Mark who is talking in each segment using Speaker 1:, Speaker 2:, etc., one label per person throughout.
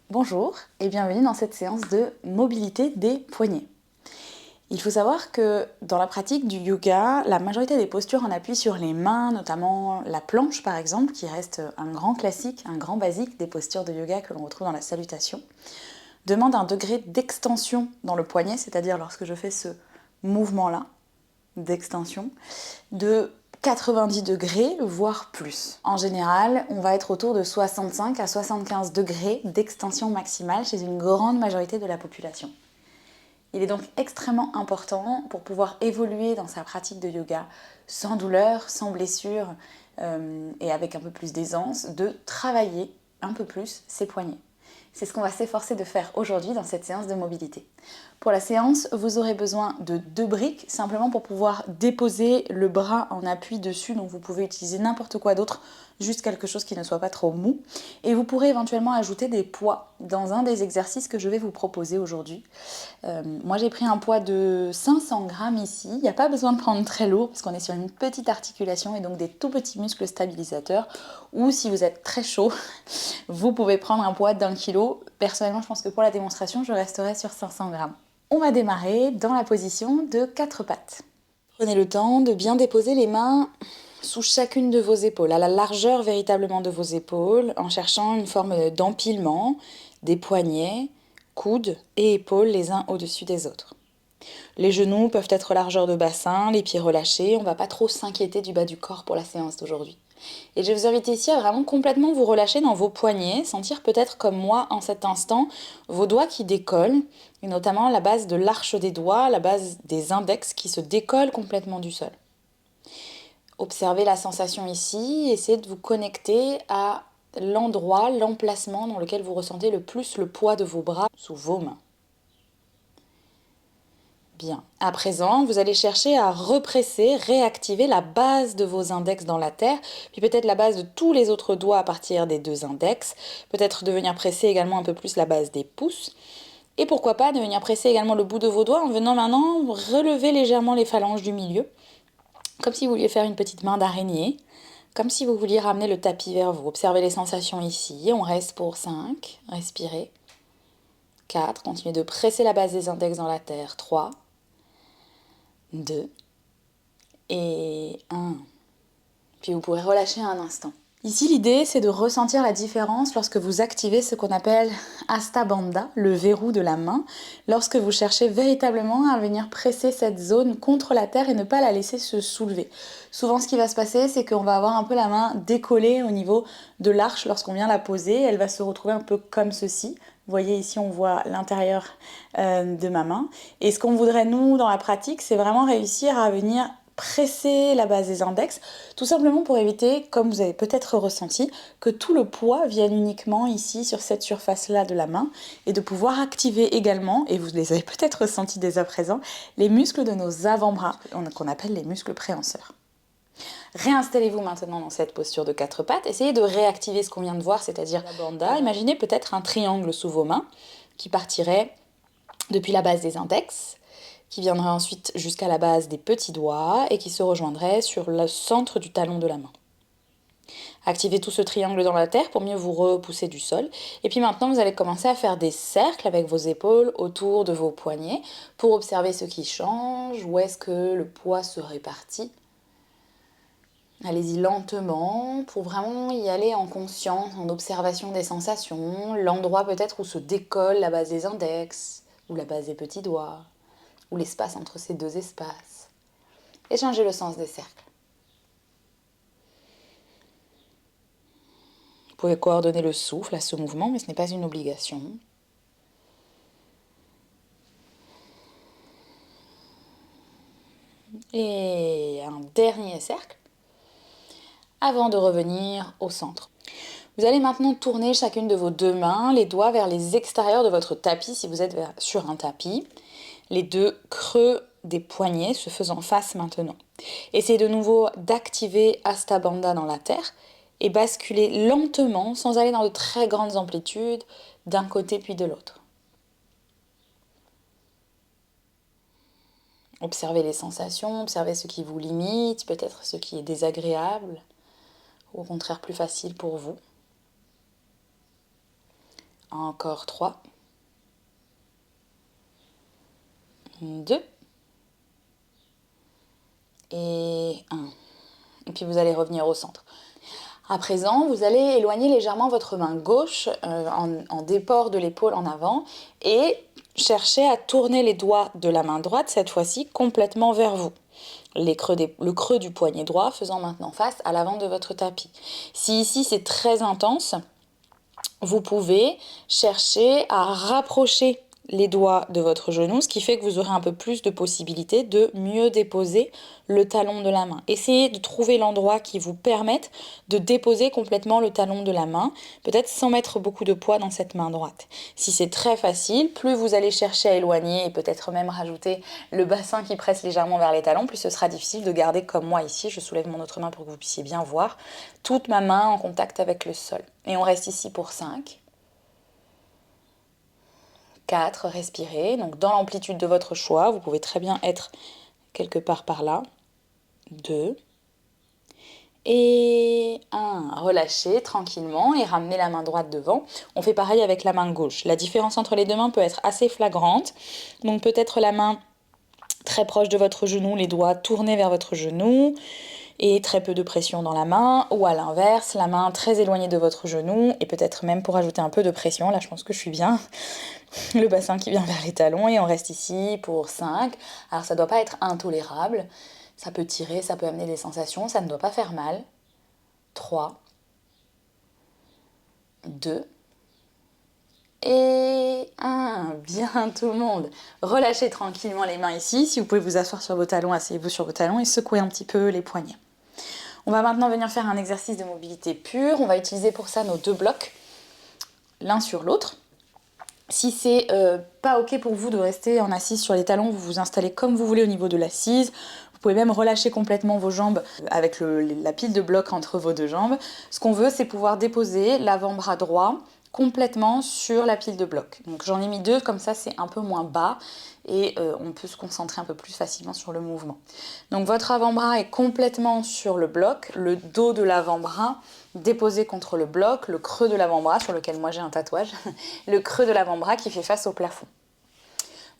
Speaker 1: Bonjour et bienvenue dans cette séance de mobilité des poignets. Il faut savoir que dans la pratique du yoga, la majorité des postures en appui sur les mains, notamment la planche par exemple, qui reste un grand classique, un grand basique des postures de yoga que l'on retrouve dans la salutation, demande un degré d'extension dans le poignet, c'est-à-dire lorsque je fais ce mouvement-là d'extension, de 90 degrés, voire plus. En général, on va être autour de 65 à 75 degrés d'extension maximale chez une grande majorité de la population. Il est donc extrêmement important pour pouvoir évoluer dans sa pratique de yoga sans douleur, sans blessure et avec un peu plus d'aisance, de travailler un peu plus ses poignets. C'est ce qu'on va s'efforcer de faire aujourd'hui dans cette séance de mobilité. Pour la séance, vous aurez besoin de 2 briques, simplement pour pouvoir déposer le bras en appui dessus, donc vous pouvez utiliser n'importe quoi d'autre, juste quelque chose qui ne soit pas trop mou. Et vous pourrez éventuellement ajouter des poids dans un des exercices que je vais vous proposer aujourd'hui. Moi j'ai pris un poids de 500 grammes ici, il n'y a pas besoin de prendre très lourd parce qu'on est sur une petite articulation et donc des tout petits muscles stabilisateurs, ou si vous êtes très chaud, vous pouvez prendre un poids d'1 kg. Personnellement je pense que pour la démonstration je resterai sur 500 grammes. On va démarrer dans la position de 4 pattes. Prenez le temps de bien déposer les mains sous chacune de vos épaules, à la largeur véritablement de vos épaules, en cherchant une forme d'empilement des poignets, coudes et épaules les uns au-dessus des autres. Les genoux peuvent être largeur de bassin, les pieds relâchés, on ne va pas trop s'inquiéter du bas du corps pour la séance d'aujourd'hui. Et je vais vous inviter ici à vraiment complètement vous relâcher dans vos poignets, sentir peut-être comme moi en cet instant vos doigts qui décollent, et notamment la base de l'arche des doigts, la base des index qui se décollent complètement du sol. Observez la sensation ici, essayez de vous connecter à l'endroit, l'emplacement dans lequel vous ressentez le plus le poids de vos bras sous vos mains. Bien. À présent, vous allez chercher à represser, réactiver la base de vos index dans la terre, puis peut-être la base de tous les autres doigts à partir des 2 index, peut-être de venir presser également un peu plus la base des pouces, et pourquoi pas de venir presser également le bout de vos doigts en venant maintenant relever légèrement les phalanges du milieu, comme si vous vouliez faire une petite main d'araignée, comme si vous vouliez ramener le tapis vers vous. Observez les sensations ici, on reste pour 5, respirez, 4, continuez de presser la base des index dans la terre, 3, 2 et 1. Puis vous pourrez relâcher un instant. Ici, l'idée, c'est de ressentir la différence lorsque vous activez ce qu'on appelle Hasta Bandha, le verrou de la main, lorsque vous cherchez véritablement à venir presser cette zone contre la terre et ne pas la laisser se soulever. Souvent, ce qui va se passer, c'est qu'on va avoir un peu la main décollée au niveau de l'arche lorsqu'on vient la poser. Elle va se retrouver un peu comme ceci. Vous voyez ici, on voit l'intérieur de ma main. Et ce qu'on voudrait, nous, dans la pratique, c'est vraiment réussir à venir presser la base des index, tout simplement pour éviter, comme vous avez peut-être ressenti, que tout le poids vienne uniquement ici sur cette surface-là de la main et de pouvoir activer également, et vous les avez peut-être ressentis dès à présent, les muscles de nos avant-bras, qu'on appelle les muscles préhenseurs. Réinstallez-vous maintenant dans cette posture de 4 pattes, essayez de réactiver ce qu'on vient de voir, c'est-à-dire la bandha. Imaginez peut-être un triangle sous vos mains qui partirait depuis la base des index, qui viendrait ensuite jusqu'à la base des petits doigts et qui se rejoindrait sur le centre du talon de la main. Activez tout ce triangle dans la terre pour mieux vous repousser du sol. Et puis maintenant, vous allez commencer à faire des cercles avec vos épaules autour de vos poignets pour observer ce qui change, où est-ce que le poids se répartit. Allez-y lentement pour vraiment y aller en conscience, en observation des sensations, l'endroit peut-être où se décolle la base des index ou la base des petits doigts, ou l'espace entre ces 2 espaces. Et changez le sens des cercles. Vous pouvez coordonner le souffle à ce mouvement, mais ce n'est pas une obligation. Et un dernier cercle, avant de revenir au centre. Vous allez maintenant tourner chacune de vos 2 mains, les doigts vers les extérieurs de votre tapis, si vous êtes sur un tapis. Les 2 creux des poignets se faisant face maintenant. Essayez de nouveau d'activer Hasta Bandha dans la terre et basculer lentement, sans aller dans de très grandes amplitudes, d'un côté puis de l'autre. Observez les sensations, observez ce qui vous limite, peut-être ce qui est désagréable, ou au contraire plus facile pour vous. Encore 3. 2. Et 1. Et puis vous allez revenir au centre. À présent, vous allez éloigner légèrement votre main gauche en déport de l'épaule en avant et chercher à tourner les doigts de la main droite, cette fois-ci, complètement vers vous. Le creux du poignet droit faisant maintenant face à l'avant de votre tapis. Si ici c'est très intense, vous pouvez chercher à rapprocher les doigts de votre genou, ce qui fait que vous aurez un peu plus de possibilités de mieux déposer le talon de la main. Essayez de trouver l'endroit qui vous permette de déposer complètement le talon de la main, peut-être sans mettre beaucoup de poids dans cette main droite. Si c'est très facile, plus vous allez chercher à éloigner et peut-être même rajouter le bassin qui presse légèrement vers les talons, plus ce sera difficile de garder comme moi ici. Je soulève mon autre main pour que vous puissiez bien voir toute ma main en contact avec le sol. Et on reste ici pour 5. 4, respirez. Donc dans l'amplitude de votre choix, vous pouvez très bien être quelque part par là. 2. Et 1. Relâchez tranquillement et ramenez la main droite devant. On fait pareil avec la main gauche. La différence entre les deux mains peut être assez flagrante. Donc peut-être la main très proche de votre genou, les doigts tournés vers votre genou et très peu de pression dans la main, ou à l'inverse, la main très éloignée de votre genou et peut-être même pour ajouter un peu de pression, là je pense que je suis bien, le bassin qui vient vers les talons et on reste ici pour 5. Alors ça ne doit pas être intolérable, ça peut tirer, ça peut amener des sensations, ça ne doit pas faire mal. 3, 2 et 1. Bien tout le monde. Relâchez tranquillement les mains ici. Si vous pouvez vous asseoir sur vos talons, asseyez-vous sur vos talons et secouez un petit peu les poignets. On va maintenant venir faire un exercice de mobilité pure. On va utiliser pour ça nos 2 blocs, l'un sur l'autre. Si c'est pas ok pour vous de rester en assise sur les talons, vous vous installez comme vous voulez au niveau de l'assise. Vous pouvez même relâcher complètement vos jambes avec la pile de blocs entre vos 2 jambes. Ce qu'on veut, c'est pouvoir déposer l'avant-bras droit complètement sur la pile de blocs. Donc j'en ai mis 2, comme ça c'est un peu moins bas et on peut se concentrer un peu plus facilement sur le mouvement. Donc votre avant-bras est complètement sur le bloc, le dos de l'avant-bras déposé contre le bloc, le creux de l'avant-bras sur lequel moi j'ai un tatouage, le creux de l'avant-bras qui fait face au plafond.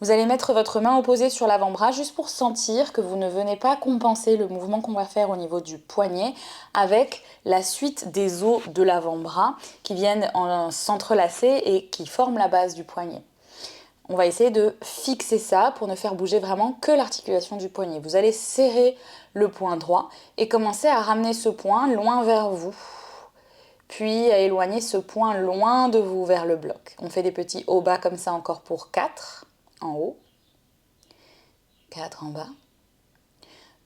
Speaker 1: Vous allez mettre votre main opposée sur l'avant-bras juste pour sentir que vous ne venez pas compenser le mouvement qu'on va faire au niveau du poignet avec la suite des os de l'avant-bras qui viennent s'entrelacer et qui forment la base du poignet. On va essayer de fixer ça pour ne faire bouger vraiment que l'articulation du poignet. Vous allez serrer le poing droit et commencer à ramener ce poing loin vers vous, puis à éloigner ce poing loin de vous vers le bloc. On fait des petits hauts-bas comme ça encore pour 4. En haut, 4 en bas,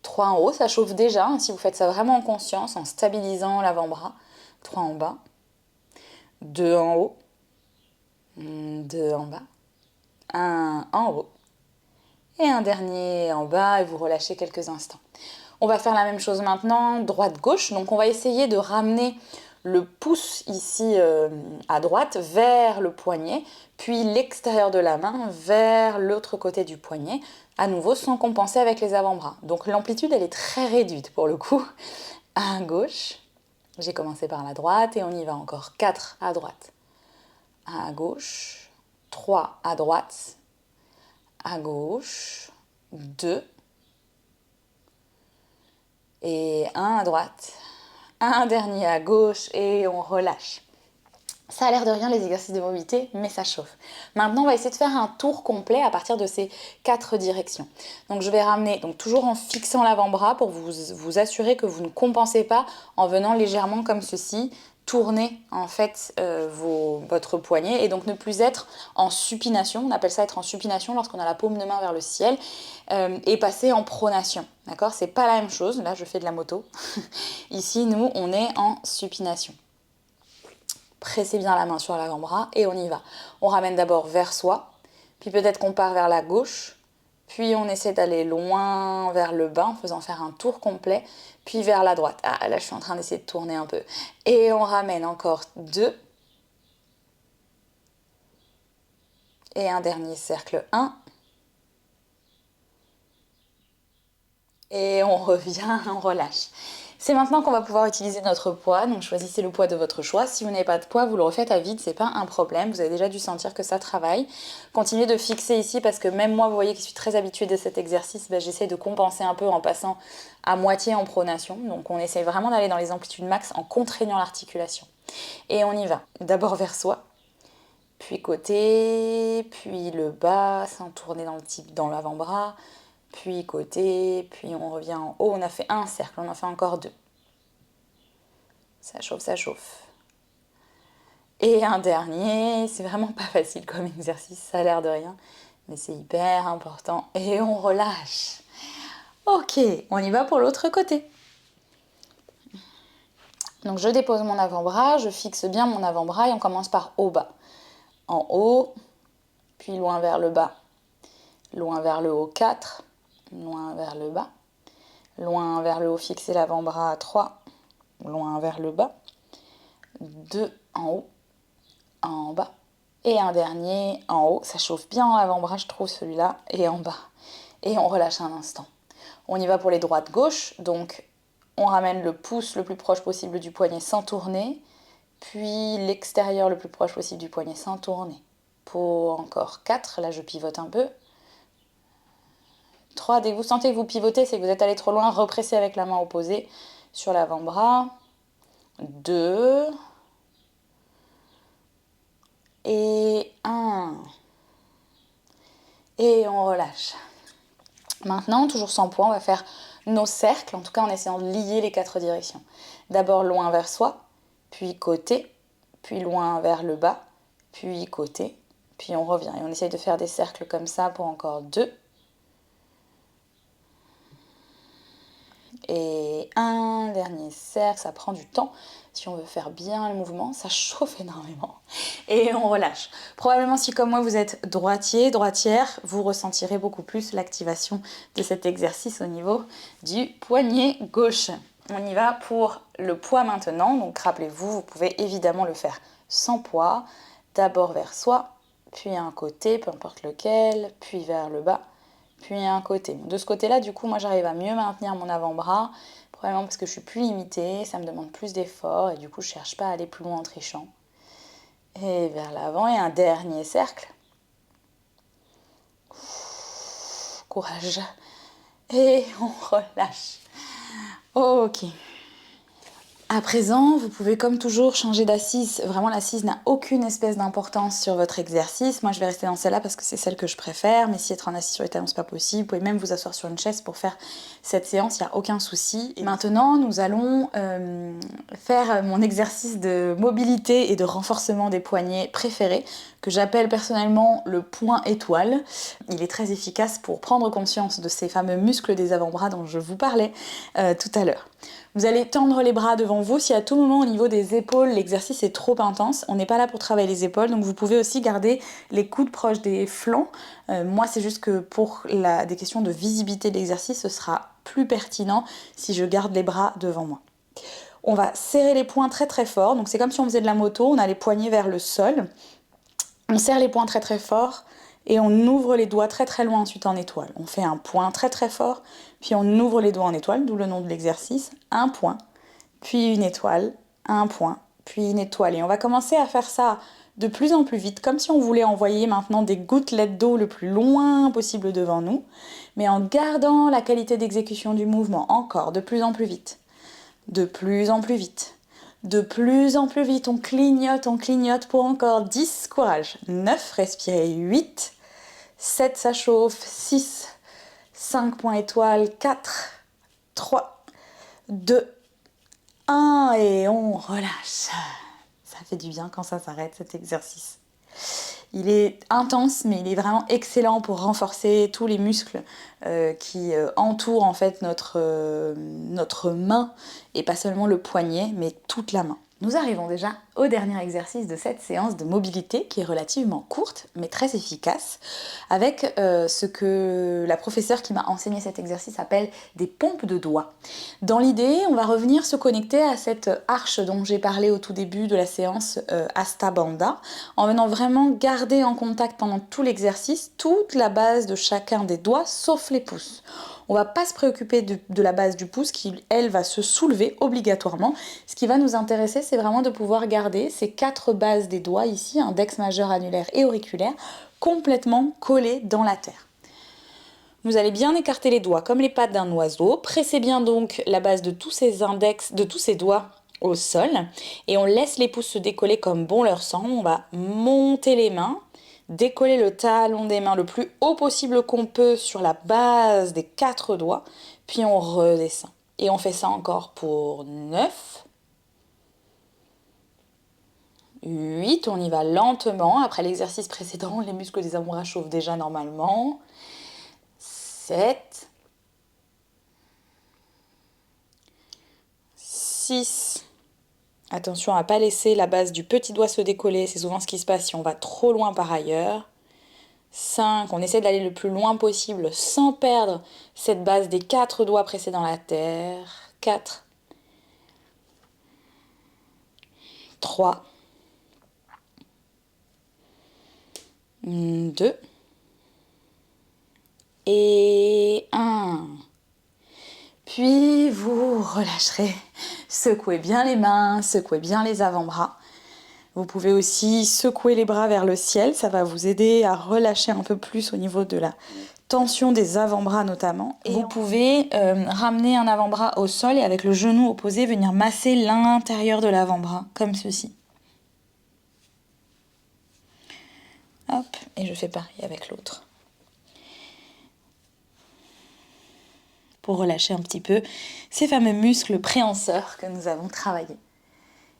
Speaker 1: 3 en haut, ça chauffe déjà, hein, si vous faites ça vraiment en conscience, en stabilisant l'avant-bras, 3 en bas, 2 en haut, 2 en bas, 1 en haut, et un dernier en bas, et vous relâchez quelques instants. On va faire la même chose maintenant, droite-gauche, donc on va essayer de ramener le pouce ici à droite vers le poignet, puis l'extérieur de la main vers l'autre côté du poignet, à nouveau sans compenser avec les avant-bras. Donc l'amplitude elle est très réduite pour le coup. À gauche, j'ai commencé par la droite et on y va encore. 4 à droite, à gauche, 3 à droite, à gauche, 2 et 1 à droite. Un dernier à gauche et on relâche. Ça a l'air de rien les exercices de mobilité, mais ça chauffe. Maintenant, on va essayer de faire un tour complet à partir de ces 4 directions. Donc je vais ramener, donc toujours en fixant l'avant-bras pour vous assurer que vous ne compensez pas en venant légèrement comme ceci, tourner en fait votre poignet et donc ne plus être en supination. On appelle ça être en supination lorsqu'on a la paume de main vers le ciel et passer en pronation. D'accord ? C'est pas la même chose. Là, je fais de la moto. Ici, nous, on est en supination. Pressez bien la main sur l'avant-bras et on y va. On ramène d'abord vers soi, puis peut-être qu'on part vers la gauche, puis on essaie d'aller loin vers le bas en faisant faire un tour complet, puis vers la droite. Ah, là, je suis en train d'essayer de tourner un peu. Et on ramène encore 2. Et un dernier cercle, 1. Et on revient, on relâche. C'est maintenant qu'on va pouvoir utiliser notre poids, donc choisissez le poids de votre choix. Si vous n'avez pas de poids, vous le refaites à vide, c'est pas un problème. Vous avez déjà dû sentir que ça travaille. Continuez de fixer ici parce que même moi, vous voyez que je suis très habituée de cet exercice, j'essaie de compenser un peu en passant à moitié en pronation. Donc on essaie vraiment d'aller dans les amplitudes max en contraignant l'articulation. Et on y va. D'abord vers soi, puis côté, puis le bas, sans tourner dans l'avant-bras, puis côté, puis on revient en haut. On a fait un cercle, on en fait encore 2. Ça chauffe, ça chauffe. Et un dernier, c'est vraiment pas facile comme exercice, ça a l'air de rien, mais c'est hyper important. Et on relâche. Ok, on y va pour l'autre côté. Donc je dépose mon avant-bras, je fixe bien mon avant-bras et on commence par haut-bas. En haut, puis loin vers le bas. Loin vers le haut, 4. Loin vers le bas. Loin vers le haut, fixer l'avant-bras, 3. Loin vers le bas. 2 en haut, en bas. Et un dernier en haut. Ça chauffe bien l'avant-bras, je trouve, celui-là. Et en bas. Et on relâche un instant. On y va pour les droites-gauche. Donc, on ramène le pouce le plus proche possible du poignet sans tourner. Puis l'extérieur le plus proche possible du poignet sans tourner. Pour encore 4. Là, je pivote un peu. 3. Dès que vous sentez que vous pivotez, c'est que vous êtes allé trop loin. Repressez avec la main opposée sur l'avant-bras. 2. Et 1. Et on relâche. Maintenant, toujours sans poids, on va faire nos cercles, en tout cas en essayant de lier les 4 directions. D'abord loin vers soi, puis côté, puis loin vers le bas, puis côté, puis on revient. Et on essaye de faire des cercles comme ça pour encore 2. Et un dernier cercle, ça prend du temps. Si on veut faire bien le mouvement, ça chauffe énormément. Et on relâche. Probablement si comme moi vous êtes droitier, droitière, vous ressentirez beaucoup plus l'activation de cet exercice au niveau du poignet gauche. On y va pour le poids maintenant. Donc rappelez-vous, vous pouvez évidemment le faire sans poids. D'abord vers soi, puis un côté, peu importe lequel, puis vers le bas, puis un côté. De ce côté-là, du coup, moi j'arrive à mieux maintenir mon avant-bras, probablement parce que je suis plus limitée, ça me demande plus d'efforts et du coup je cherche pas à aller plus loin en trichant. Et vers l'avant, et un dernier cercle. Courage. Et on relâche. Ok. À présent, vous pouvez comme toujours changer d'assise. Vraiment, l'assise n'a aucune espèce d'importance sur votre exercice. Moi, je vais rester dans celle-là parce que c'est celle que je préfère. Mais si être en assise sur les talons, c'est pas possible. Vous pouvez même vous asseoir sur une chaise pour faire cette séance, il n'y a aucun souci. Et maintenant, nous allons faire mon exercice de mobilité et de renforcement des poignets préféré, que j'appelle personnellement le point étoile. Il est très efficace pour prendre conscience de ces fameux muscles des avant-bras dont je vous parlais tout à l'heure. Vous allez tendre les bras devant vous. Si à tout moment au niveau des épaules l'exercice est trop intense, on n'est pas là pour travailler les épaules, donc vous pouvez aussi garder les coudes proches des flancs. Moi c'est juste que pour des questions de visibilité de l'exercice, ce sera plus pertinent si je garde les bras devant moi. On va serrer les poings très très fort, donc c'est comme si on faisait de la moto, on a les poignets vers le sol. On serre les poings très très fort et on ouvre les doigts très très loin ensuite en étoile. On fait un point très très fort, puis on ouvre les doigts en étoile, d'où le nom de l'exercice. Un point, puis une étoile, un point, puis une étoile. Et on va commencer à faire ça de plus en plus vite, comme si on voulait envoyer maintenant des gouttelettes d'eau le plus loin possible devant nous, mais en gardant la qualité d'exécution du mouvement, encore de plus en plus vite. De plus en plus vite. De plus en plus vite, on clignote pour encore 10, courage. 9, respirez, 8, 7, ça chauffe, 6, 5 points étoiles, 4, 3, 2, 1 et on relâche. Ça fait du bien quand ça s'arrête cet exercice. Il est intense, mais il est vraiment excellent pour renforcer tous les muscles qui entourent en fait notre main, et pas seulement le poignet, mais toute la main. Nous arrivons déjà au dernier exercice de cette séance de mobilité qui est relativement courte mais très efficace avec ce que la professeure qui m'a enseigné cet exercice appelle des pompes de doigts. Dans l'idée, on va revenir se connecter à cette arche dont j'ai parlé au tout début de la séance Hasta Bandha, en venant vraiment garder en contact pendant tout l'exercice toute la base de chacun des doigts sauf les pouces. On va pas se préoccuper de la base du pouce qui, elle, va se soulever obligatoirement. Ce qui va nous intéresser, c'est vraiment de pouvoir garder ces 4 bases des doigts ici, index, majeur, annulaire et auriculaire, complètement collées dans la terre. Vous allez bien écarter les doigts comme les pattes d'un oiseau. Pressez bien donc la base de tous ces index, de tous ces doigts au sol. Et on laisse les pouces se décoller comme bon leur semble. On va monter les mains. Décoller le talon des mains le plus haut possible qu'on peut sur la base des 4 doigts, puis on redescend. Et on fait ça encore pour 9, 8, on y va lentement. Après l'exercice précédent, les muscles des avant-bras chauffent déjà normalement. 7, 6, attention à ne pas laisser la base du petit doigt se décoller, c'est souvent ce qui se passe si on va trop loin par ailleurs. 5, on essaie d'aller le plus loin possible sans perdre cette base des 4 doigts pressés dans la terre. 4, 3, 2 et 1. Puis vous relâcherez. Secouez bien les mains, secouez bien les avant-bras. Vous pouvez aussi secouer les bras vers le ciel, ça va vous aider à relâcher un peu plus au niveau de la tension des avant-bras notamment. Et vous pouvez ramener un avant-bras au sol et avec le genou opposé venir masser l'intérieur de l'avant-bras, comme ceci. Hop, et je fais pareil avec l'autre. Pour relâcher un petit peu ces fameux muscles préhenseurs que nous avons travaillés.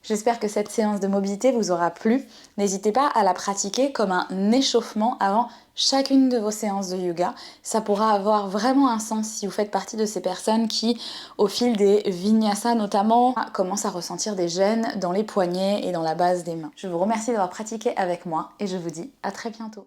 Speaker 1: J'espère que cette séance de mobilité vous aura plu. N'hésitez pas à la pratiquer comme un échauffement avant chacune de vos séances de yoga. Ça pourra avoir vraiment un sens si vous faites partie de ces personnes qui, au fil des vinyasas notamment, commencent à ressentir des gênes dans les poignets et dans la base des mains. Je vous remercie d'avoir pratiqué avec moi et je vous dis à très bientôt.